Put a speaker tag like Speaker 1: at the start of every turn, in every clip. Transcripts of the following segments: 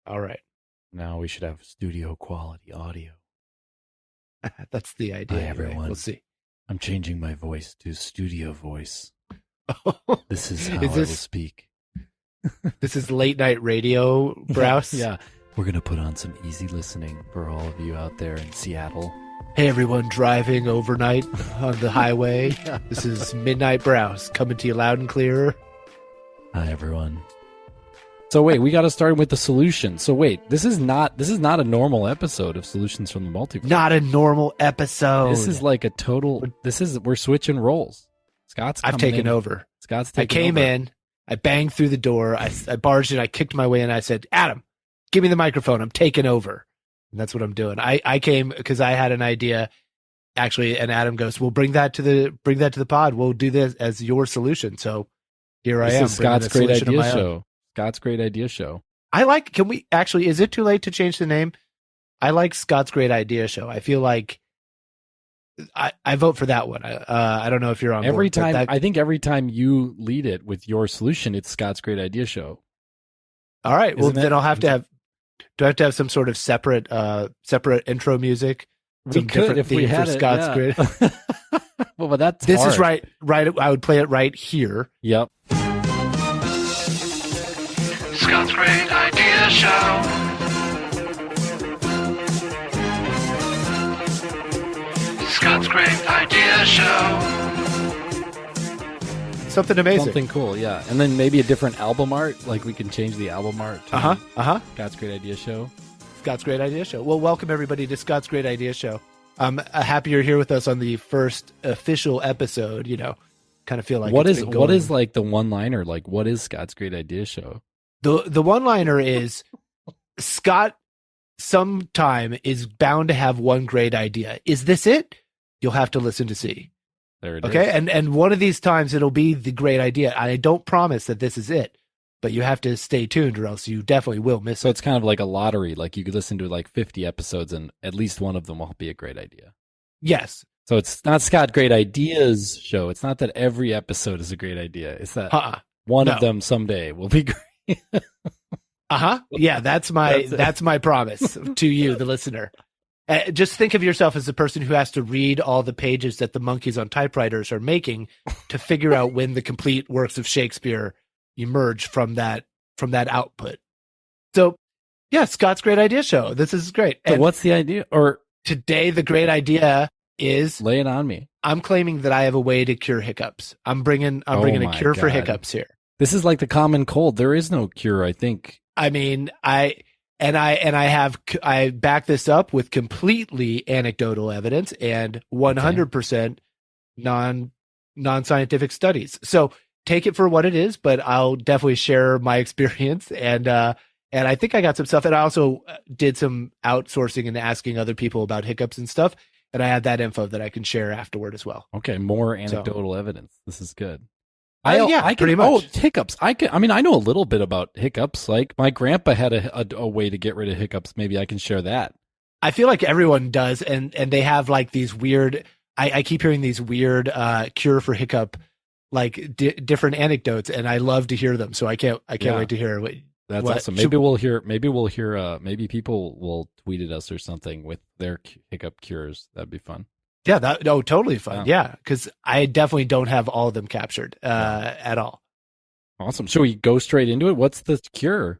Speaker 1: All right.
Speaker 2: Now we should have studio quality audio.
Speaker 1: That's the idea.
Speaker 2: Hi,
Speaker 1: anyway.
Speaker 2: everyone.
Speaker 1: We'll see.
Speaker 2: I'm changing my voice to studio voice. This is how
Speaker 1: Is
Speaker 2: I will speak.
Speaker 1: This is late night radio, Braus?
Speaker 2: Yeah. We're going to put on some easy listening for all of you out there in Seattle.
Speaker 1: Hey, everyone driving overnight on the highway. This is Midnight Braus coming to you loud and clear.
Speaker 2: Hi, everyone. So wait, we got to start with the solution. So wait, this is not a normal episode of Solutions from the Multiverse.
Speaker 1: Not a normal episode.
Speaker 2: This is like a total. We're switching roles.
Speaker 1: I've taken over.
Speaker 2: Scott's taken
Speaker 1: over. I came in. I banged through the door. I barged in. I kicked my way in. I said, "Adam, give me the microphone. I'm taking over." And that's what I'm doing. I came because I had an idea, actually, and Adam goes, "We'll bring that to the pod. We'll do this as your solution." So here I am.
Speaker 2: This is Scott's Great Idea Show. Scott's Great Idea Show.
Speaker 1: Can we actually, is it too late to change the name? I like Scott's Great Idea Show. I feel like I vote for that one. I don't know if you're on board.
Speaker 2: I think every time you lead it with your solution, it's Scott's Great Idea Show.
Speaker 1: All right. Well, then I'll have to have, do I have to have some sort of separate intro music?
Speaker 2: We could if we had Scott's Great. Well, but that's
Speaker 1: this
Speaker 2: hard.
Speaker 1: Is right. I would play it right here.
Speaker 2: Yep.
Speaker 3: Scott's Great Idea Show. Scott's Great Idea Show.
Speaker 1: Something amazing.
Speaker 2: Something cool, yeah. And then maybe a different album art. Like we can change the album art to Scott's Great Idea Show.
Speaker 1: Scott's Great Idea Show. Well, welcome everybody to Scott's Great Idea Show. I'm happy you're here with us on the first official episode. You know, kind of feel like
Speaker 2: what is like the one-liner? Like, what is Scott's Great Idea Show?
Speaker 1: The one-liner is Scott sometime is bound to have one great idea. Is this it? You'll have to listen to see.
Speaker 2: There it is.
Speaker 1: Okay, and one of these times it'll be the great idea. I don't promise that this is it, but you have to stay tuned or else you definitely will miss it.
Speaker 2: So it's kind of like a lottery. Like you could listen to like 50 episodes and at least one of them will be a great idea.
Speaker 1: Yes.
Speaker 2: So it's not Scott Great Ideas Show. It's not that every episode is a great idea. It's that one of them someday will be great.
Speaker 1: Yeah, that's my promise to you, the listener. Just think of yourself as the person who has to read all the pages that the monkeys on typewriters are making to figure out when the complete works of Shakespeare emerge from that output. So, yeah, Scott's Great Idea Show. This is great.
Speaker 2: So what's the idea? Or
Speaker 1: today, the great idea is
Speaker 2: lay it on me.
Speaker 1: I'm claiming that I have a way to cure hiccups. I'm bringing a cure for hiccups here.
Speaker 2: This is like the common cold. There is no cure, I think.
Speaker 1: I mean, I back this up with completely anecdotal evidence and 100% non-scientific studies. So take it for what it is, but I'll definitely share my experience and I think I got some stuff. And I also did some outsourcing and asking other people about hiccups and stuff. And I had that info that I can share afterward as well.
Speaker 2: Okay, more anecdotal evidence. This is good.
Speaker 1: Pretty much.
Speaker 2: Oh, hiccups. I know a little bit about hiccups. Like my grandpa had a way to get rid of hiccups. Maybe I can share that.
Speaker 1: I feel like everyone does, and they have like these weird. I keep hearing these weird cure for hiccup, like different anecdotes, and I love to hear them. So I can't wait to hear.
Speaker 2: That's awesome. Maybe we'll hear. Maybe people will tweet at us or something with their hiccup cures. That'd be fun.
Speaker 1: Yeah, totally fun. Yeah, because I definitely don't have all of them captured at all.
Speaker 2: Awesome. Should we go straight into it? What's the cure?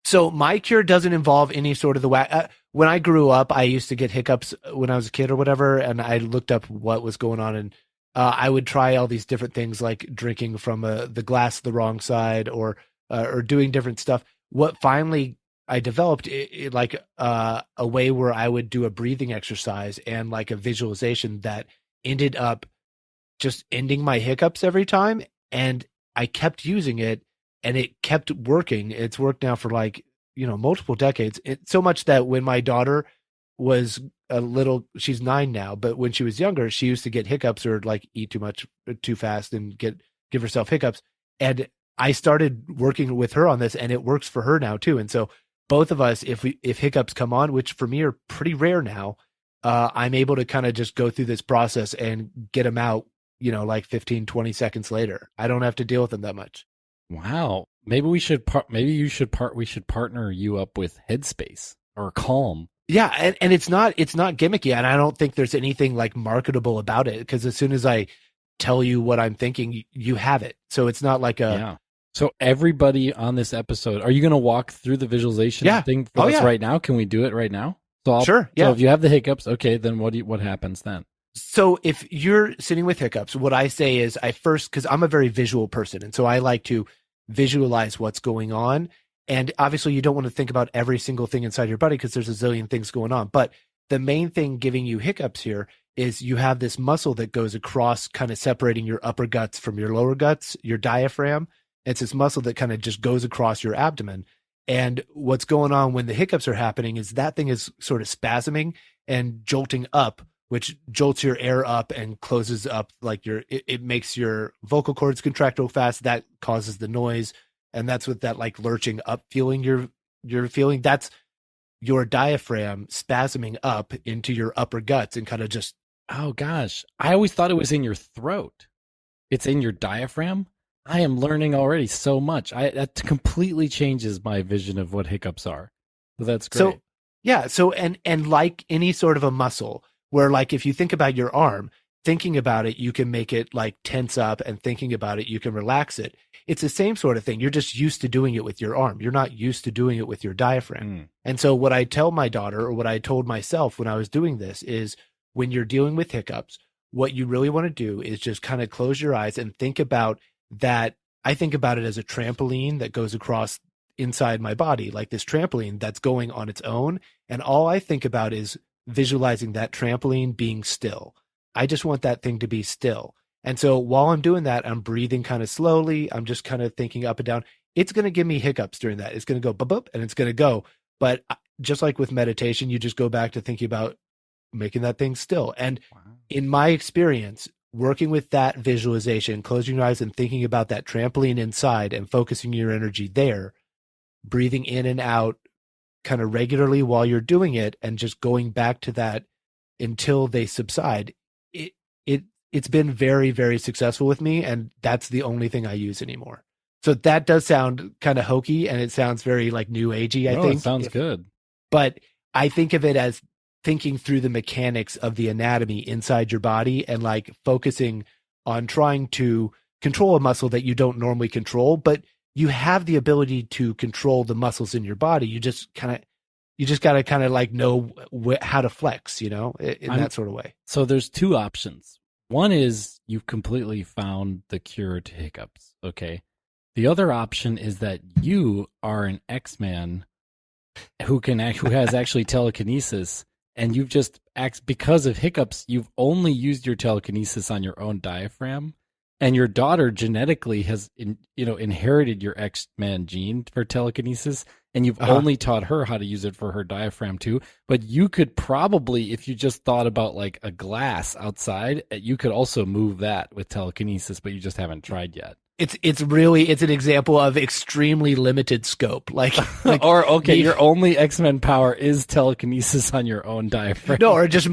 Speaker 1: So my cure doesn't involve any sort of the when I grew up, I used to get hiccups when I was a kid or whatever, and I looked up what was going on, and I would try all these different things like drinking from the glass the wrong side or doing different stuff. What finally I developed a way where I would do a breathing exercise and like a visualization that ended up just ending my hiccups every time. And I kept using it and it kept working. It's worked now for multiple decades. So much that when my daughter was she's 9 now, but when she was younger, she used to get hiccups or like eat too much too fast and give herself hiccups. And I started working with her on this and it works for her now too. And so both of us, if hiccups come on, which for me are pretty rare now, I'm able to kind of just go through this process and get them out, like 15, 20 seconds later. I don't have to deal with them that much.
Speaker 2: Wow. Maybe we should we should partner you up with Headspace or Calm.
Speaker 1: Yeah, and it's not gimmicky, and I don't think there's anything like marketable about it, because as soon as I tell you what I'm thinking, you have it. So it's not like a
Speaker 2: Yeah. So everybody on this episode, are you going to walk through the visualization thing for us right now? Can we do it right now? So
Speaker 1: sure. Yeah.
Speaker 2: So if you have the hiccups, okay, then what happens then?
Speaker 1: So if you're sitting with hiccups, what I say is because I'm a very visual person, and so I like to visualize what's going on. And obviously you don't want to think about every single thing inside your body because there's a zillion things going on. But the main thing giving you hiccups here is you have this muscle that goes across, kind of separating your upper guts from your lower guts, your diaphragm. It's this muscle that kind of just goes across your abdomen. And what's going on when the hiccups are happening is that thing is sort of spasming and jolting up, which jolts your air up and closes up like it makes your vocal cords contract real fast. That causes the noise. And that's what that like lurching up feeling you're feeling. That's your diaphragm spasming up into your upper guts and kind of just.
Speaker 2: Oh gosh, I always thought it was in your throat. It's in your diaphragm. I am learning already so much. That completely changes my vision of what hiccups are. So that's great.
Speaker 1: So yeah. So and like any sort of a muscle, where like if you think about your arm, thinking about it, you can make it like tense up, and thinking about it, you can relax it. It's the same sort of thing. You're just used to doing it with your arm. You're not used to doing it with your diaphragm. And so what I tell my daughter, or what I told myself when I was doing this, is when you're dealing with hiccups, what you really want to do is just kind of close your eyes and think about that. I think about it as a trampoline that goes across inside my body, like this trampoline that's going on its own. And all I think about is visualizing that trampoline being still. I just want that thing to be still. And so while I'm doing that, I'm breathing kind of slowly. I'm just kind of thinking up and down. It's going to give me hiccups during that. It's going to go bup, bup, and it's going to go. But just like with meditation, you just go back to thinking about making that thing still. And in my experience, working with that visualization, closing your eyes and thinking about that trampoline inside and focusing your energy there, breathing in and out kind of regularly while you're doing it, and just going back to that until they subside, it's been very, very successful with me, and that's the only thing I use anymore. So that does sound kind of hokey, and it sounds very like new agey, I think.
Speaker 2: It sounds good.
Speaker 1: But I think of it as thinking through the mechanics of the anatomy inside your body, and like focusing on trying to control a muscle that you don't normally control, but you have the ability to control the muscles in your body. You just got to kind of like know how to flex, in that sort of way.
Speaker 2: So there's two options. One is you've completely found the cure to hiccups. Okay. The other option is that you are an X-Man who has actually telekinesis, and you've just because of hiccups, you've only used your telekinesis on your own diaphragm, and your daughter genetically has inherited your X-Man gene for telekinesis, and you've only taught her how to use it for her diaphragm too. But you could probably, if you just thought about like a glass outside, you could also move that with telekinesis, but you just haven't tried yet.
Speaker 1: It's an example of extremely limited scope. Like
Speaker 2: your only X-Men power is telekinesis on your own diaphragm.
Speaker 1: No, or just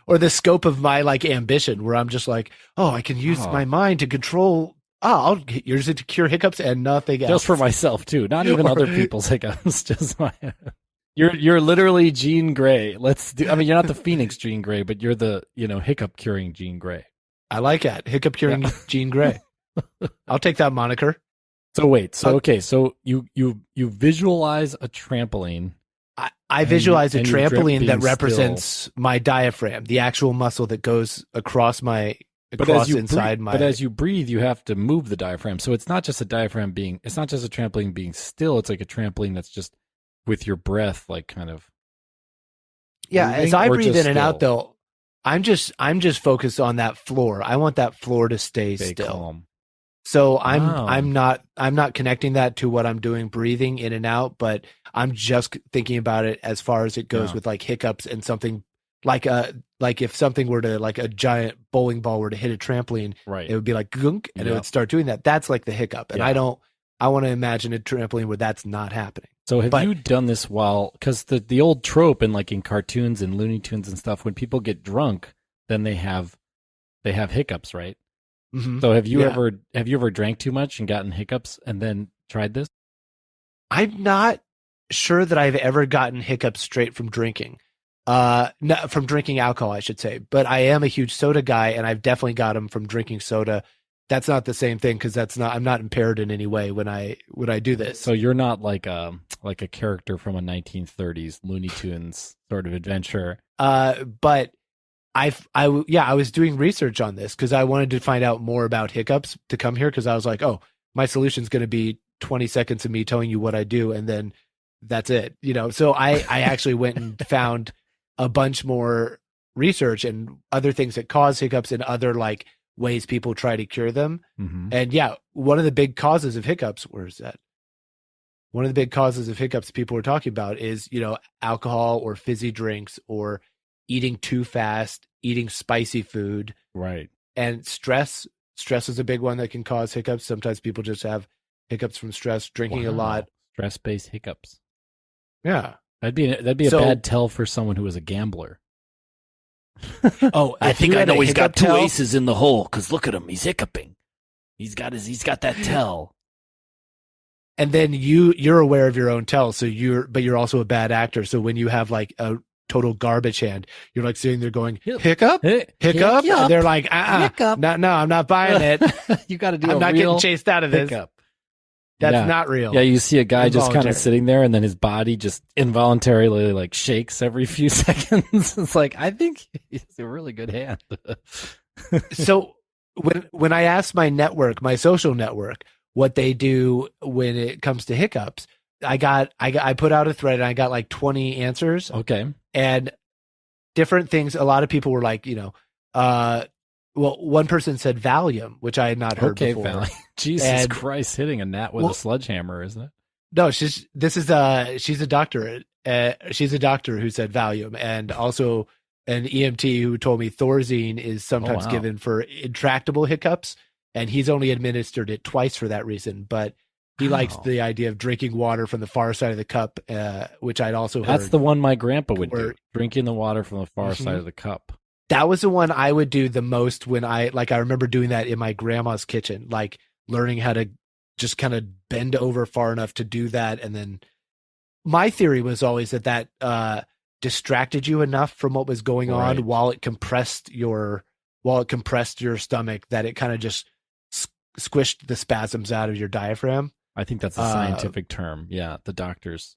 Speaker 1: or the scope of my like ambition, where I'm just like, I can use my mind to control. I'll use it to cure hiccups and nothing else.
Speaker 2: Just for myself too, not even other people's hiccups. Just my. You're literally Jean Grey. You're not the Phoenix Jean Grey, but you're the hiccup curing Jean Grey.
Speaker 1: I like that, hiccup curing Jean Grey. I'll take that moniker.
Speaker 2: So wait, so you visualize a trampoline.
Speaker 1: I visualize a trampoline that represents my diaphragm, the actual muscle that goes across inside my.
Speaker 2: But as you breathe, you have to move the diaphragm. So it's not just a trampoline being still. It's like a trampoline that's just with your breath, like kind of.
Speaker 1: Yeah, as I breathe in and out, though, I'm just focused on that floor. I want that floor to stay still. Calm. So I'm not connecting that to what I'm doing, breathing in and out, but I'm just thinking about it as far as it goes with like hiccups and something like if something were to, like a giant bowling ball were to hit a trampoline, right, it would be like gunk, and it would start doing that. That's like the hiccup. And I want to imagine a trampoline where that's not happening.
Speaker 2: So have you done this because the old trope in cartoons and Looney Tunes and stuff, when people get drunk, then they have hiccups, right? Mm-hmm. So have you ever drank too much and gotten hiccups and then tried this?
Speaker 1: I'm not sure that I've ever gotten hiccups straight from drinking. No, from drinking alcohol, I should say. But I am a huge soda guy, and I've definitely got them from drinking soda. That's not the same thing because I'm not impaired in any way when I do this.
Speaker 2: So you're not like a character from a 1930s Looney Tunes sort of adventure.
Speaker 1: But I was doing research on this because I wanted to find out more about hiccups to come here because I was like, oh, my solution's going to be 20 seconds of me telling you what I do, and then that's it. So I actually went and found a bunch more research and other things that cause hiccups and other like ways people try to cure them.
Speaker 2: Mm-hmm.
Speaker 1: And yeah, one of the big causes of hiccups, where is that? One of the big causes of hiccups people are talking about is, alcohol or fizzy drinks or eating too fast, eating spicy food.
Speaker 2: Right.
Speaker 1: And stress. Stress is a big one that can cause hiccups. Sometimes people just have hiccups from stress, drinking a lot.
Speaker 2: Stress-based hiccups.
Speaker 1: Yeah.
Speaker 2: That'd be a bad tell for someone who was a gambler.
Speaker 1: Oh,
Speaker 4: I think I know he's got two
Speaker 1: tell?
Speaker 4: aces in the hole because look at him, he's hiccuping. He's got that tell.
Speaker 1: And then you're aware of your own tell, so you're also a bad actor. So when you have like a total garbage hand, you're like sitting there going, hiccup, hiccup. And they're like,
Speaker 4: hiccup.
Speaker 1: No, I'm not buying it.
Speaker 2: You got to do.
Speaker 1: I'm not getting chased out of this.
Speaker 2: Hiccup.
Speaker 1: That's not real.
Speaker 2: Yeah, you see a guy just kind of sitting there, and then his body just involuntarily like shakes every few seconds. It's like, I think he's a really good hand.
Speaker 1: So when I asked my network, my social network, what they do when it comes to hiccups, I put out a thread and I got like 20 answers.
Speaker 2: Okay.
Speaker 1: And different things. A lot of people were like, one person said Valium, which I had not heard before.
Speaker 2: Valium. Jesus Christ, hitting a gnat with a sledgehammer, isn't it?
Speaker 1: No, she's a doctor. She's a doctor who said Valium, and also an EMT who told me Thorazine is sometimes given for intractable hiccups, and he's only administered it twice for that reason. But he likes the idea of drinking water from the far side of the cup, which I'd also heard.
Speaker 2: That's the one my grandpa would do, drinking the water from the far side of the cup.
Speaker 1: That was the one I would do the most when I remember doing that in my grandma's kitchen, like learning how to just kind of bend over far enough to do that. And then my theory was always that distracted you enough from what was going on while it compressed your stomach that it kind of just squished the spasms out of your diaphragm.
Speaker 2: I think that's a scientific term. Yeah, the doctors.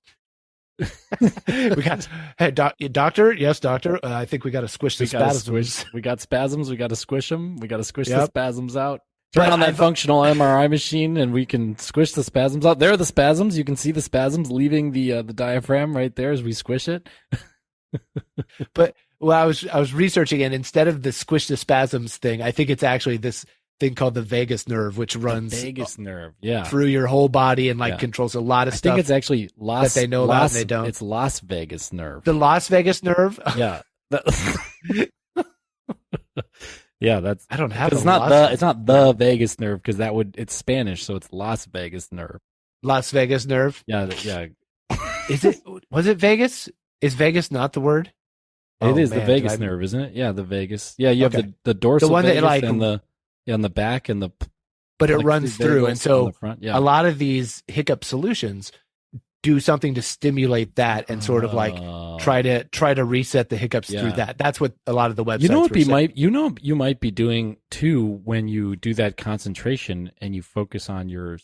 Speaker 1: We got, hey, doctor, yes, doctor. I think we got to squish the spasms.
Speaker 2: We got spasms. We got to squish them. We got to squish the spasms out. Turn on that functional MRI machine, and we can squish the spasms out. There are the spasms. You can see the spasms leaving the diaphragm right there as we squish it.
Speaker 1: But I was researching, and instead of the squish the spasms thing, I think it's actually this thing called the vagus nerve, which runs through your whole body and controls a lot of stuff.
Speaker 2: I think it's actually
Speaker 1: that they know about and they don't.
Speaker 2: It's Las Vegas nerve.
Speaker 1: The Las Vegas nerve?
Speaker 2: Yeah. Yeah, that's.
Speaker 1: I don't have.
Speaker 2: It's not the Vegas nerve because it's Spanish, so it's Las Vegas nerve.
Speaker 1: Las Vegas nerve.
Speaker 2: Yeah.
Speaker 1: Is it? Was it Vegas? Is Vegas not the word?
Speaker 2: It is the Vagus nerve, isn't it? Yeah, the Vegas. Yeah, you have the dorsal vagus and the back and the.
Speaker 1: But it runs through, and so
Speaker 2: a
Speaker 1: lot of these hiccup solutions do something to stimulate that and sort of like try to reset the hiccups through that. That's what a lot of the websites.
Speaker 2: You might be doing too when you do that concentration and you focus on your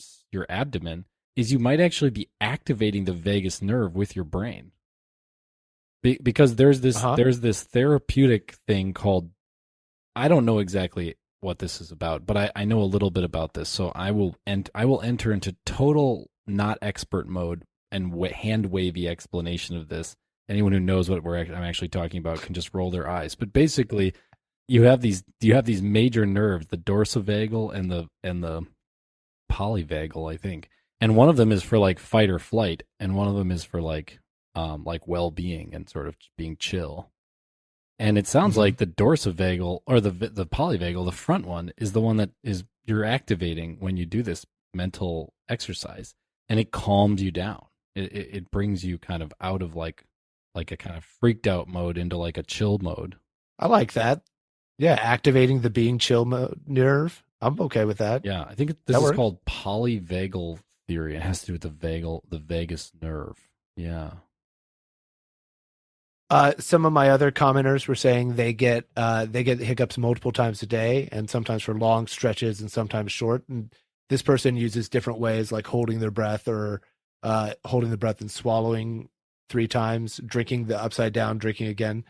Speaker 2: abdomen is you might actually be activating the vagus nerve with your brain. Because there's this therapeutic thing called, I don't know exactly what this is about, but I know a little bit about this. So I will enter into total not expert mode and hand wavy explanation of this. Anyone who knows what I'm actually talking about can just roll their eyes. But basically, you have these major nerves, the dorsal and the polyvagal, I think, and one of them is for like fight or flight, and one of them is for like well-being and sort of being chill. And it sounds like the dorsavagal or the polyvagal, the front one, is the one that is you're activating when you do this mental exercise, and it calms you down. It brings you kind of out of like a kind of freaked out mode into like a chill mode.
Speaker 1: I like that. Yeah, activating the being chill nerve. I'm okay with that.
Speaker 2: Yeah, I think this is called polyvagal theory. It has to do with the vagus nerve. Yeah.
Speaker 1: Some of my other commenters were saying they get hiccups multiple times a day, and sometimes for long stretches and sometimes short. And this person uses different ways, like holding their breath or holding the breath and swallowing 3 times, drinking the upside down, drinking again,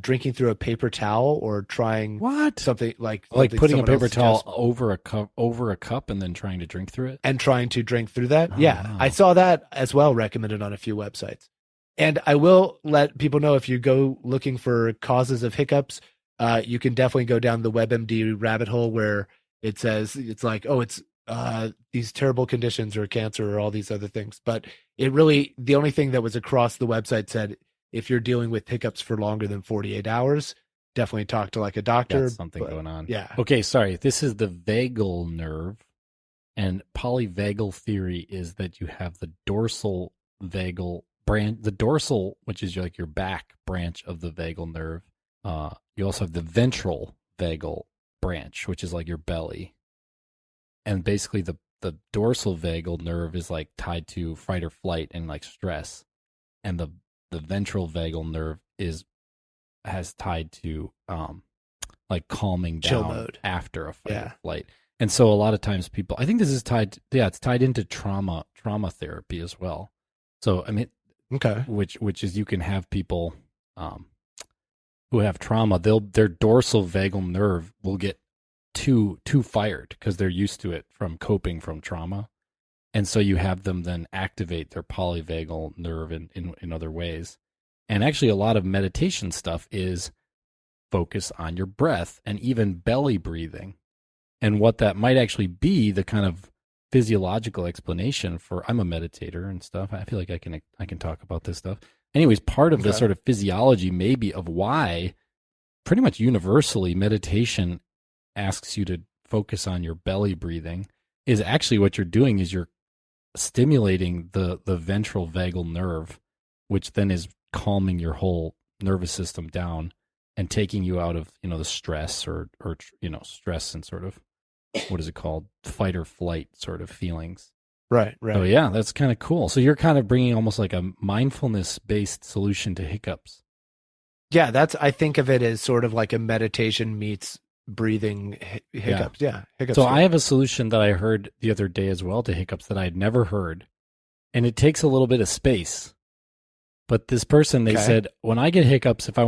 Speaker 1: drinking through a paper towel, or trying something like
Speaker 2: putting a paper towel
Speaker 1: suggests.
Speaker 2: over a cup and then trying to drink through it.
Speaker 1: And trying to drink through that.
Speaker 2: Oh,
Speaker 1: Yeah,
Speaker 2: wow.
Speaker 1: I saw that as well recommended on a few websites. And I will let people know, if you go looking for causes of hiccups, you can definitely go down the WebMD rabbit hole where it says it's like, oh, it's these terrible conditions or cancer or all these other things. But it really, the only thing that was across the website said, if you're dealing with hiccups for longer than 48 hours, definitely talk to like a doctor.
Speaker 2: Got something going on.
Speaker 1: Yeah.
Speaker 2: Okay, sorry. This is the vagal nerve, and polyvagal theory is that you have the dorsal vagal branch, the dorsal, which is like your back branch of the vagal nerve. You also have the ventral vagal branch, which is like your belly. And basically the dorsal vagal nerve is like tied to fight or flight and like stress. And the ventral vagal nerve has tied to like calming
Speaker 1: Chill
Speaker 2: down
Speaker 1: mode
Speaker 2: after a fight or flight. And so a lot of times people, I think this is tied, it's tied into trauma therapy as well. So I mean,
Speaker 1: okay,
Speaker 2: which is, you can have people who have trauma, their dorsal vagal nerve will get too fired because they're used to it from coping from trauma. And so you have them then activate their polyvagal nerve in other ways. And actually, a lot of meditation stuff is focus on your breath and even belly breathing. And what that might actually be, the kind of physiological explanation for, I'm a meditator and stuff. I feel like I can talk about this stuff. Anyways, part of the sort of physiology maybe of why pretty much universally meditation asks you to focus on your belly breathing is actually what you're doing is you're stimulating the ventral vagal nerve, which then is calming your whole nervous system down and taking you out of, the stress or stress and sort of, what is it called? Fight or flight sort of feelings.
Speaker 1: Right.
Speaker 2: So yeah, that's kind of cool. So you're kind of bringing almost like a mindfulness based solution to hiccups.
Speaker 1: Yeah, I think of it as sort of like a meditation meets breathing hiccups. Yeah, hiccups.
Speaker 2: So I have a solution that I heard the other day as well to hiccups that I had never heard, and it takes a little bit of space. But this person, they said, when I get hiccups, if I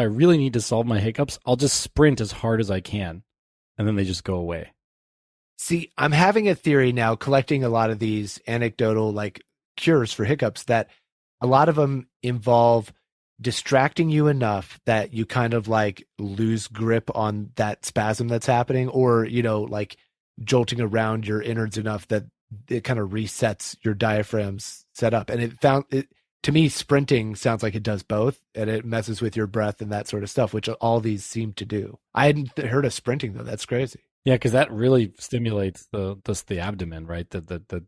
Speaker 2: really need to solve my hiccups, I'll just sprint as hard as I can, and then they just go away.
Speaker 1: See, I'm having a theory now, collecting a lot of these anecdotal like cures for hiccups, that a lot of them involve distracting you enough that you kind of like lose grip on that spasm that's happening, or, like jolting around your innards enough that it kind of resets your diaphragm's set up. And to me, sprinting sounds like it does both, and it messes with your breath and that sort of stuff, which all these seem to do. I hadn't heard of sprinting though. That's crazy.
Speaker 2: Yeah, because that really stimulates the abdomen, right? The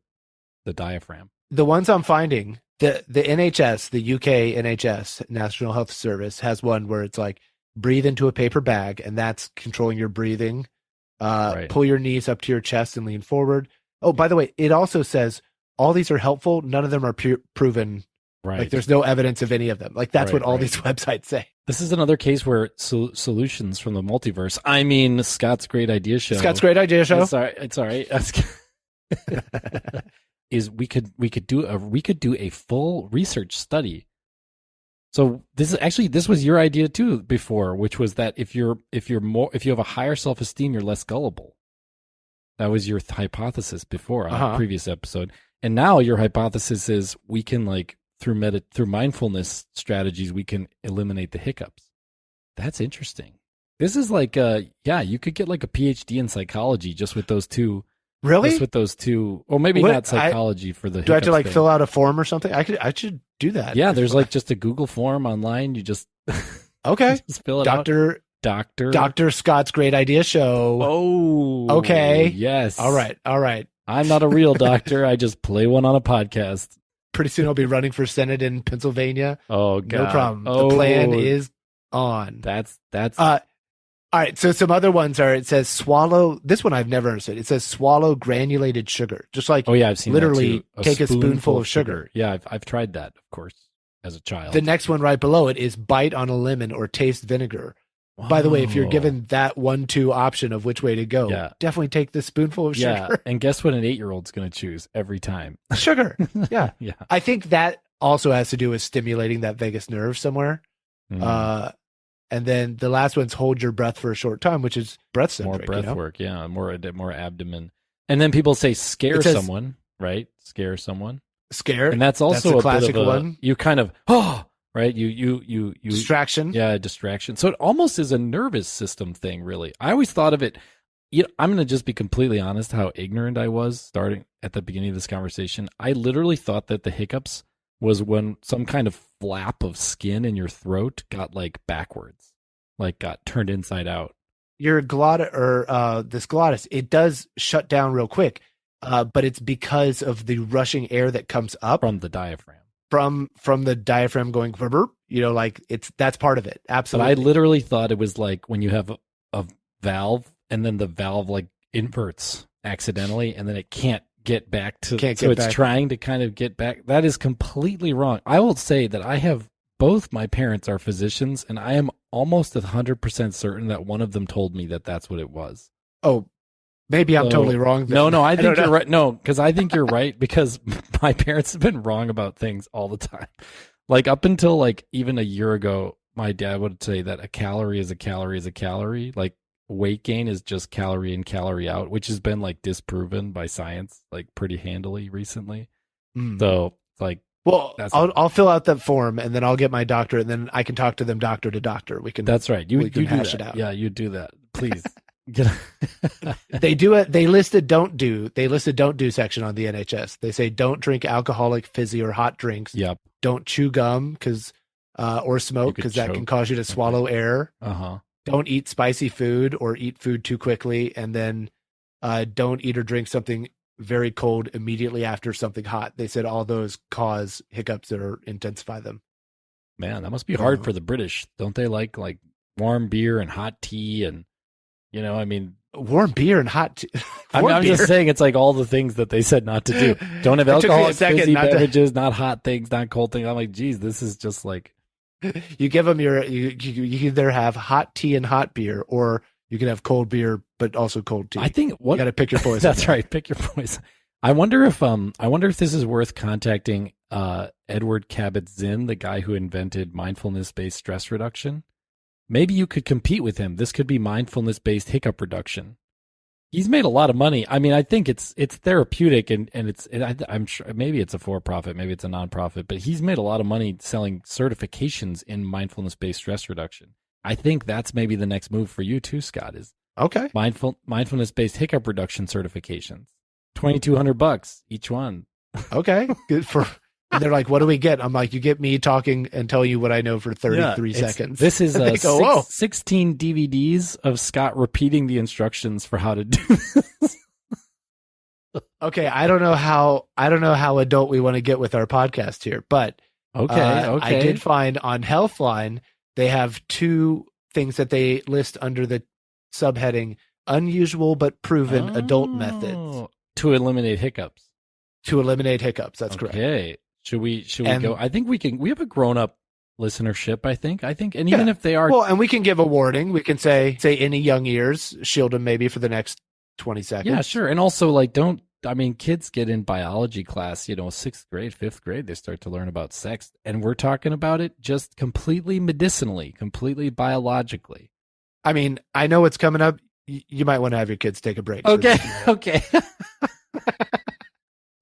Speaker 2: diaphragm.
Speaker 1: The ones I'm finding, the NHS, the UK NHS, National Health Service, has one where it's like breathe into a paper bag, and that's controlling your breathing. Pull your knees up to your chest and lean forward. Oh, by the way, it also says all these are helpful. None of them are proven.
Speaker 2: Right.
Speaker 1: Like there's no evidence of any of them. Like that's what all these websites say.
Speaker 2: This is another case where Solutions from the Multiverse. I mean, Scott's Great Idea Show.
Speaker 1: Scott's Great Idea Show.
Speaker 2: It's all right. Is we could do a full research study. So this was your idea too before, which was that if you have a higher self-esteem, you're less gullible. That was your hypothesis before on a previous episode, and now your hypothesis is we can like through mindfulness strategies we can eliminate the hiccups. That's interesting. This is like you could get like a PhD in psychology just with those two.
Speaker 1: Really?
Speaker 2: Just with those two, or maybe not psychology for the.
Speaker 1: Do I have to like
Speaker 2: thing.
Speaker 1: fill out a form or something? I should do that.
Speaker 2: Yeah, there's like just a Google form online. You just just fill it out.
Speaker 1: Dr. Scott's Great Idea Show.
Speaker 2: Oh,
Speaker 1: okay.
Speaker 2: Yes.
Speaker 1: All right.
Speaker 2: I'm not a real doctor. I just play one on a podcast.
Speaker 1: Pretty soon I'll be running for Senate in Pennsylvania.
Speaker 2: Oh God.
Speaker 1: No problem. The plan is on.
Speaker 2: That's
Speaker 1: All right, so some other ones are, it says swallow, this one I've never understood. It says swallow granulated sugar. Just like
Speaker 2: Oh yeah, I've seen that
Speaker 1: literally
Speaker 2: too.
Speaker 1: take a spoonful of sugar.
Speaker 2: Yeah, I've tried that, of course, as a child.
Speaker 1: The next one right below it is bite on a lemon or taste vinegar. By the way, if you're
Speaker 2: Whoa.
Speaker 1: given that 1-2 option of which way to go,
Speaker 2: Yeah.
Speaker 1: definitely take the spoonful of
Speaker 2: Yeah,
Speaker 1: sugar.
Speaker 2: and guess what an 8-year-old's going to choose every time?
Speaker 1: Sugar. Yeah.
Speaker 2: Yeah.
Speaker 1: I think that also has to do with stimulating that vagus nerve somewhere.
Speaker 2: Mm.
Speaker 1: And then the last one's hold your breath for a short time, which is breath
Speaker 2: More
Speaker 1: centric.
Speaker 2: breath work, yeah, more abdomen. And then people say scare
Speaker 1: It says-
Speaker 2: someone, right? Scare someone.
Speaker 1: Scare.
Speaker 2: And that's also
Speaker 1: a
Speaker 2: a
Speaker 1: classic
Speaker 2: bit of a,
Speaker 1: one.
Speaker 2: you kind of right? You
Speaker 1: Distraction.
Speaker 2: Yeah, distraction. So it almost is a nervous system thing, really. I always thought of it. I'm going to just be completely honest how ignorant I was starting at the beginning of this conversation. I literally thought that the hiccups was when some kind of flap of skin in your throat got like backwards, like got turned inside out.
Speaker 1: Your glottis or this glottis, it does shut down real quick, but it's because of the rushing air that comes up
Speaker 2: From the diaphragm.
Speaker 1: from the diaphragm going burp, like that's part of it.
Speaker 2: But
Speaker 1: Absolutely.
Speaker 2: I literally thought it was like when you have a valve and then the valve like inverts accidentally and then it can't get back to,
Speaker 1: Can't
Speaker 2: so
Speaker 1: get
Speaker 2: it's
Speaker 1: back.
Speaker 2: trying to kind of get back. That is completely wrong. I will say that I have, both my parents are physicians and I am almost 100% certain that one of them told me that that's what it was.
Speaker 1: Oh, maybe I'm
Speaker 2: So-
Speaker 1: totally wrong. then.
Speaker 2: No, I think
Speaker 1: don't
Speaker 2: you're
Speaker 1: know.
Speaker 2: right. No, because I think you're right because my parents have been wrong about things all the time. Like up until like even a year ago, my dad would say that a calorie is a calorie is a calorie. Like weight gain is just calorie in, calorie out, which has been like disproven by science like pretty handily recently.
Speaker 1: Mm.
Speaker 2: So like,
Speaker 1: Well,
Speaker 2: That's-
Speaker 1: I'll fill out that form and then I'll get my doctor and then I can talk to them doctor to doctor. We can.
Speaker 2: that's right. You
Speaker 1: We can
Speaker 2: do
Speaker 1: hash
Speaker 2: that.
Speaker 1: it out.
Speaker 2: Yeah, you do that. Please. Get
Speaker 1: They do it. They listed don't do section on the NHS. They say don't drink alcoholic, fizzy, or hot drinks.
Speaker 2: Yep.
Speaker 1: Don't chew gum or smoke
Speaker 2: You could
Speaker 1: because that can
Speaker 2: choke.
Speaker 1: cause you to swallow air.
Speaker 2: Uh-huh.
Speaker 1: Don't eat spicy food or eat food too quickly, and then don't eat or drink something very cold immediately after something hot. They said all those cause hiccups or intensify them.
Speaker 2: Man, that must be hard
Speaker 1: Uh,
Speaker 2: for the British. Don't they like warm beer and hot tea and I mean,
Speaker 1: Warm beer and hot.
Speaker 2: I'm
Speaker 1: warm beer.
Speaker 2: just saying it's like all the things that they said not to do. Don't have
Speaker 1: It took me a
Speaker 2: alcohol,
Speaker 1: second
Speaker 2: fizzy
Speaker 1: not to-
Speaker 2: beverages, not hot things, not cold things. I'm like, geez, this is just like,
Speaker 1: You give them you either have hot tea and hot beer, or you can have cold beer but also cold tea.
Speaker 2: I think
Speaker 1: you
Speaker 2: what
Speaker 1: got to pick your poison.
Speaker 2: that's
Speaker 1: there.
Speaker 2: right. Pick your poison. I wonder if this is worth contacting Edward Kabat-Zinn, the guy who invented mindfulness-based stress reduction. Maybe you could compete with him. This could be mindfulness-based hiccup reduction. He's made a lot of money. I mean, I think it's therapeutic and I'm sure maybe it's a for-profit, maybe it's a non-profit, but he's made a lot of money selling certifications in mindfulness-based stress reduction. I think that's maybe the next move for you too, Scott, is
Speaker 1: Okay.
Speaker 2: mindfulness-based hiccup reduction certifications. $2,200 each one.
Speaker 1: Okay. Good for. And they're like, "What do we get?" I'm like, "You get me talking and tell you what I know for 33 seconds."
Speaker 2: This is
Speaker 1: They go, "Whoa."
Speaker 2: 16 DVDs of Scott repeating the instructions for how to do this.
Speaker 1: Okay, I don't know how adult we want to get with our podcast here, but
Speaker 2: Okay.
Speaker 1: I did find on Healthline they have two things that they list under the subheading "unusual but proven adult methods
Speaker 2: Oh, to eliminate hiccups.
Speaker 1: to eliminate hiccups." That's correct.
Speaker 2: Okay. Should we
Speaker 1: And-
Speaker 2: go? I think we can. We have a grown-up listenership. I think, and even
Speaker 1: Yeah.
Speaker 2: if they are,
Speaker 1: Well, and we can give a warning. We can say any young ears, shield them maybe for the next 20 seconds.
Speaker 2: yeah, sure. And also, like, don't. I mean, kids get in biology class, 6th grade, 5th grade, they start to learn about sex, and we're talking about it just completely medicinally, completely biologically.
Speaker 1: I mean, I know it's coming up. You might want to have your kids take a break. for
Speaker 2: Okay.
Speaker 1: this.
Speaker 2: Okay.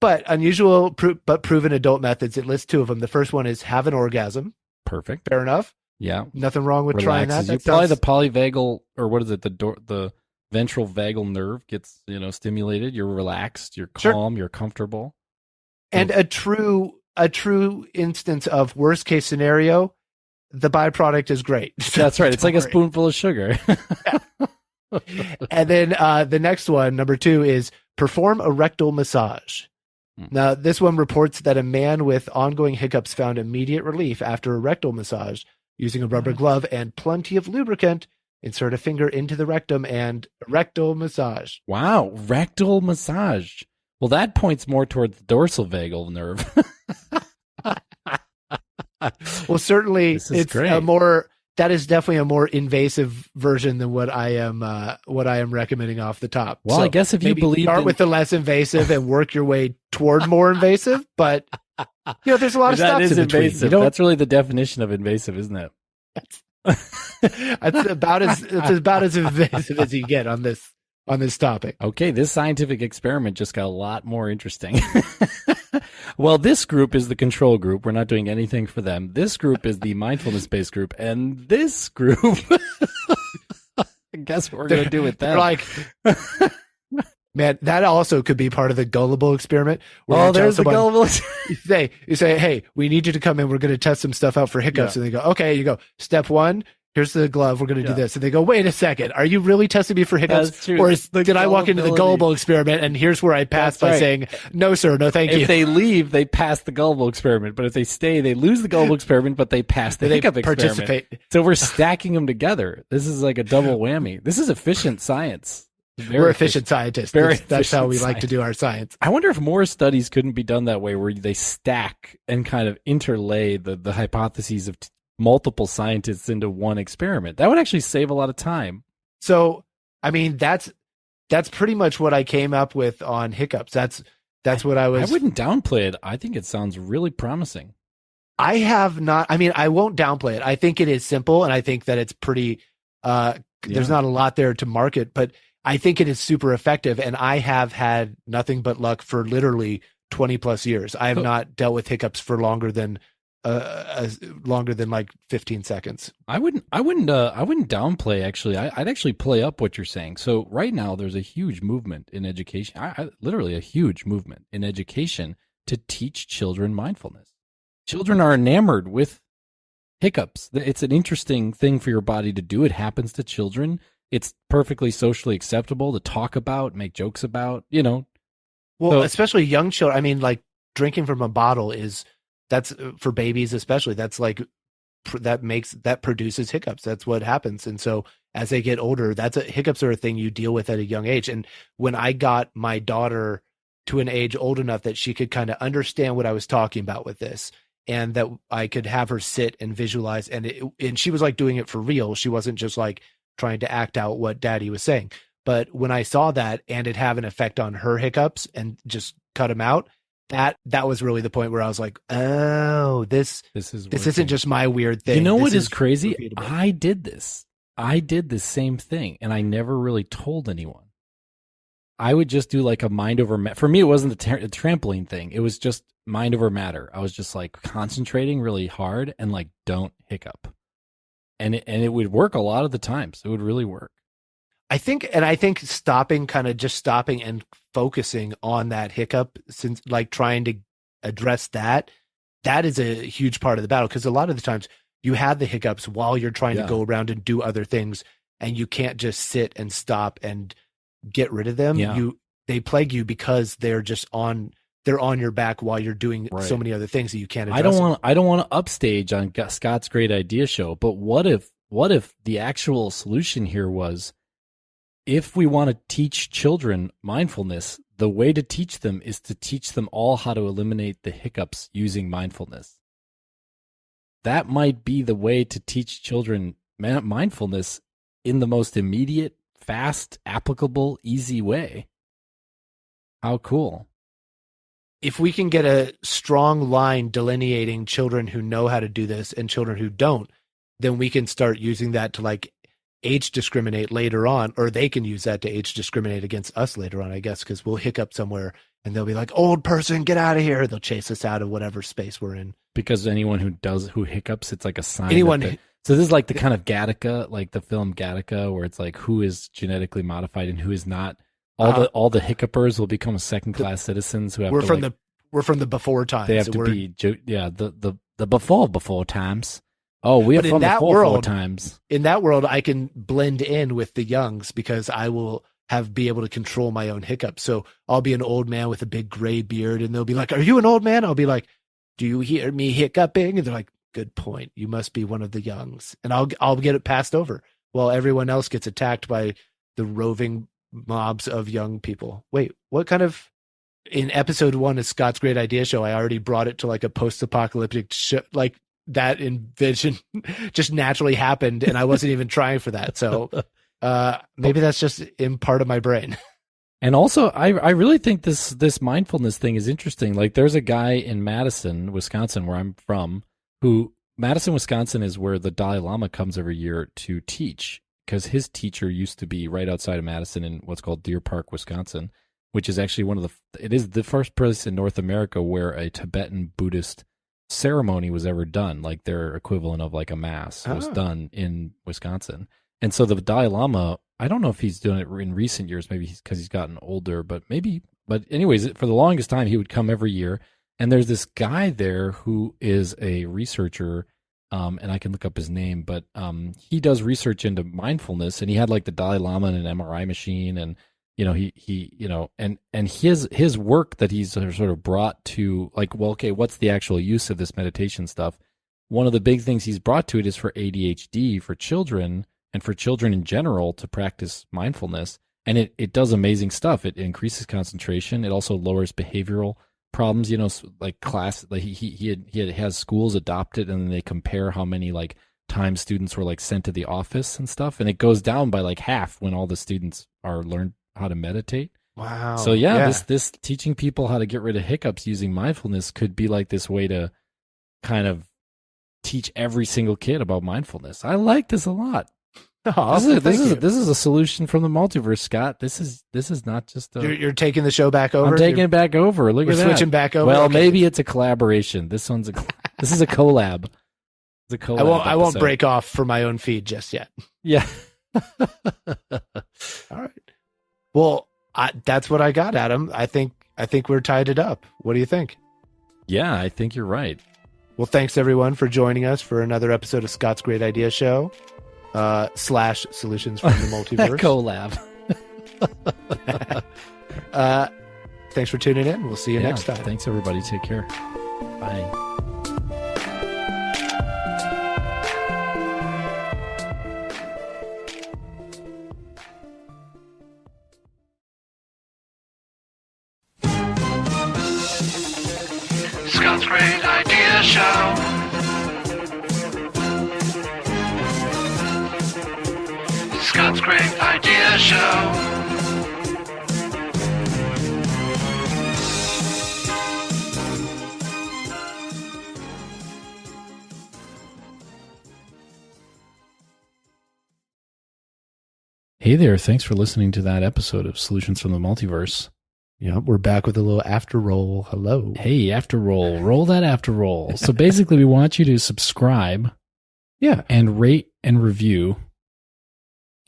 Speaker 1: But unusual but proven adult methods. It lists two of them. The first one is have an orgasm.
Speaker 2: Perfect.
Speaker 1: Fair enough.
Speaker 2: Yeah.
Speaker 1: Nothing wrong with trying that.
Speaker 2: Relaxes you.
Speaker 1: That
Speaker 2: Probably
Speaker 1: sounds-
Speaker 2: the polyvagal, or what is it? The ventral vagal nerve gets stimulated. You're relaxed. You're
Speaker 1: Sure.
Speaker 2: calm. You're comfortable.
Speaker 1: and a true instance of worst case scenario. The byproduct is great.
Speaker 2: That's right. It's
Speaker 1: Don't
Speaker 2: like a
Speaker 1: worry.
Speaker 2: spoonful of sugar.
Speaker 1: And then the next one, number 2, is perform a rectal massage.
Speaker 2: Hmm.
Speaker 1: Now, this one reports that a man with ongoing hiccups found immediate relief after a rectal massage using a rubber glove and plenty of lubricant insert a finger into the rectum and rectal massage.
Speaker 2: Wow, rectal massage. Well, that points more towards the dorsal vagal nerve.
Speaker 1: Well, certainly
Speaker 2: This is
Speaker 1: it's
Speaker 2: great.
Speaker 1: that is definitely a more invasive version than what I am recommending off the top.
Speaker 2: Well, I guess if you
Speaker 1: maybe
Speaker 2: believe
Speaker 1: start with the less invasive and work your way toward more invasive, but there's a lot of
Speaker 2: that
Speaker 1: stops
Speaker 2: is
Speaker 1: in between.
Speaker 2: invasive.
Speaker 1: You don't-
Speaker 2: That's really the definition of invasive, isn't it?
Speaker 1: That's about as invasive as you get on this topic.
Speaker 2: Okay, this scientific experiment just got a lot more interesting. Well, this group is the control group. We're not doing anything for them. This group is the mindfulness-based group, and this group, guess what we're going to do with
Speaker 1: They're
Speaker 2: them?
Speaker 1: like, man, that also could be part of the gullible experiment. where
Speaker 2: Oh,
Speaker 1: you tell
Speaker 2: there's the
Speaker 1: someone-
Speaker 2: gullible.
Speaker 1: You say, hey, we need you to come in. We're going to test some stuff out for hiccups.
Speaker 2: Yeah.
Speaker 1: And they go, okay. You go, step one, here's the glove. We're going to do
Speaker 2: Yeah.
Speaker 1: this. And they go, wait a second. Are you really testing me for hiccups?
Speaker 2: That's true.
Speaker 1: Or
Speaker 2: The
Speaker 1: did I walk into the
Speaker 2: gullibility.
Speaker 1: gullible experiment and here's where I passed
Speaker 2: That's
Speaker 1: by
Speaker 2: right.
Speaker 1: saying, no, sir, no, thank
Speaker 2: If
Speaker 1: you.
Speaker 2: they leave, they pass the gullible experiment. But if they stay, they lose the gullible experiment, but they pass the
Speaker 1: They
Speaker 2: hiccup experiment.
Speaker 1: participate.
Speaker 2: So we're stacking them together. This is like a double whammy. This is efficient science. Very
Speaker 1: We're efficient scientists.
Speaker 2: Very
Speaker 1: That's how we
Speaker 2: efficient
Speaker 1: like to do our science.
Speaker 2: I wonder if more studies couldn't be done that way, where they stack and kind of interlay the hypotheses of multiple scientists into one experiment. That would actually save a lot of time.
Speaker 1: So, I mean, that's pretty much what I came up with on hiccups. That's what I was.
Speaker 2: I wouldn't downplay it. I think it sounds really promising.
Speaker 1: I have not. I mean, I won't downplay it. I think it is simple, and I think that it's pretty. There's not a lot there to market, but I think it is super effective. And I have had nothing but luck for literally 20 plus years. I have not dealt with hiccups for longer than like 15 seconds.
Speaker 2: I wouldn't downplay. Actually, I'd actually play up what you're saying. So right now, there's a huge movement in education. Literally a huge movement in education to teach children mindfulness. Children are enamored with hiccups. It's an interesting thing for your body to do. It happens to children. It's perfectly socially acceptable to talk about, make jokes about.
Speaker 1: Well,
Speaker 2: So-
Speaker 1: especially young children. I mean, like drinking from a bottle that's for babies, especially. That's like that produces hiccups. That's what happens. And so as they get older, hiccups are a thing you deal with at a young age. And when I got my daughter to an age old enough that she could kind of understand what I was talking about with this, and that I could have her sit and visualize, and she was like doing it for real. She wasn't just like trying to act out what daddy was saying. But when I saw that and it have an effect on her hiccups and just cut them out, that was really the point where I was like, oh, this isn't just my weird thing.
Speaker 2: You know
Speaker 1: This
Speaker 2: what is crazy?
Speaker 1: repeatable.
Speaker 2: I did this. I did the same thing, and I never really told anyone. I would just do like a mind over matter. For me, it wasn't the trampoline thing. It was just mind over matter. I was just like concentrating really hard and like don't hiccup. And it would work a lot of the times. It would really work.
Speaker 1: I think stopping and focusing on that hiccup, since like trying to address that is a huge part of the battle. Because a lot of the times you have the hiccups while you're trying to go around and do other things, and you can't just sit and stop and get rid of them.
Speaker 2: Yeah.
Speaker 1: They plague you because they're on your back while you're doing so many other things that you can't address.
Speaker 2: I don't want to upstage on Scott's great idea show, but what if the actual solution here was, if we want to teach children mindfulness, the way to teach them is to teach them all how to eliminate the hiccups using mindfulness. That might be the way to teach children mindfulness in the most immediate, fast, applicable, easy way. How cool.
Speaker 1: If we can get a strong line delineating children who know how to do this and children who don't, then we can start using that to like age discriminate later on, or they can use that to age discriminate against us later on, I guess, because we'll hiccup somewhere and they'll be like, old person, get out of here. They'll chase us out of whatever space we're in.
Speaker 2: Because anyone who hiccups, it's like a sign. So this is like the kind of Gattaca, like the film Gattaca, where it's like who is genetically modified and who is not. All the hiccupers will become second-class citizens who have.
Speaker 1: We're from the before times.
Speaker 2: They have to be the before times. Oh, we are
Speaker 1: But in
Speaker 2: from the
Speaker 1: that
Speaker 2: before
Speaker 1: world-
Speaker 2: times.
Speaker 1: In that world, I can blend in with the youngs because I will be able to control my own hiccups. So I'll be an old man with a big gray beard, and they'll be like, "Are you an old man?" I'll be like, "Do you hear me hiccuping?" And they're like, "Good point. You must be one of the youngs." And I'll get it passed over. while everyone else gets attacked by the roving mobs of young people. Wait, what kind of... In episode 1 of Scott's Great Idea Show, I already brought it to like a post-apocalyptic show, like that envision just naturally happened, and I wasn't even trying for that. So maybe that's just in part of my brain.
Speaker 2: And also, I really think this mindfulness thing is interesting. Like, there's a guy in Madison, Wisconsin, where I'm from, who Madison, Wisconsin is where the Dalai Lama comes every year to teach, because his teacher used to be right outside of Madison in what's called Deer Park, Wisconsin, which is actually it is the first place in North America where a Tibetan Buddhist ceremony was ever done, like their equivalent of like a mass was done in Wisconsin. And so the Dalai Lama, I don't know if he's doing it in recent years, maybe because he's gotten older, but anyways, for the longest time, he would come every year. And there's this guy there who is a researcher, and I can look up his name, but he does research into mindfulness, and he had like the Dalai Lama and an MRI machine, and and his work that he's sort of brought to, like, well, okay, what's the actual use of this meditation stuff? One of the big things he's brought to it is for ADHD for children, and for children in general, to practice mindfulness. And it does amazing stuff. It increases concentration. It also lowers behavioral problems, like class, like he has schools adopt it, and then they compare how many like times students were like sent to the office and stuff. And it goes down by like half when all the students are learned how to meditate.
Speaker 1: Wow.
Speaker 2: So this teaching people how to get rid of hiccups using mindfulness could be like this way to kind of teach every single kid about mindfulness. I like this a lot.
Speaker 1: Oh,
Speaker 2: this is a solution from the multiverse, Scott. This is not just
Speaker 1: you're taking the show back over.
Speaker 2: I'm taking it back over. Look at that.
Speaker 1: Switching back over.
Speaker 2: Well,
Speaker 1: okay.
Speaker 2: Maybe it's a collaboration. This is a collab. It's a collab.
Speaker 1: I won't break off for my own feed just yet.
Speaker 2: Yeah.
Speaker 1: All right. Well, that's what I got, Adam. I think we're tied it up. What do you think?
Speaker 2: Yeah, I think you're right.
Speaker 1: Well, thanks everyone for joining us for another episode of Scott's Great Idea Show / Solutions from the Multiverse.
Speaker 2: Collab.
Speaker 1: Thanks for tuning in. We'll see you next time.
Speaker 2: Thanks, everybody. Take care. Bye.
Speaker 3: Scott's Great Idea Show. Scott's Great Idea Show.
Speaker 2: Hey there, thanks for listening to that episode of Solutions from the Multiverse.
Speaker 1: Yeah, we're back with a little after roll. Hello.
Speaker 2: Hey, after roll. Roll that after roll. So basically, we want you to subscribe.
Speaker 1: Yeah.
Speaker 2: And rate and review.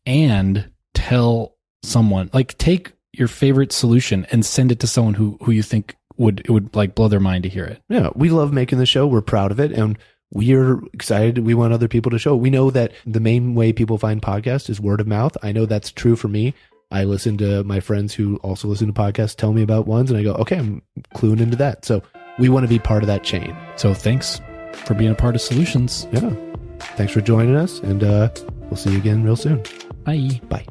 Speaker 2: And tell someone, like, take your favorite solution and send it to someone who you think it would like blow their mind to hear it.
Speaker 1: Yeah, we love making the show. We're proud of it. And we're excited. We want other people to show. We know that the main way people find podcasts is word of mouth. I know that's true for me. I listen to my friends who also listen to podcasts tell me about ones, and I go, okay, I'm cluing into that. So we want to be part of that chain.
Speaker 2: So thanks for being a part of Solutions.
Speaker 1: Yeah. Thanks for joining us, and we'll see you again real soon.
Speaker 2: Bye.
Speaker 1: Bye.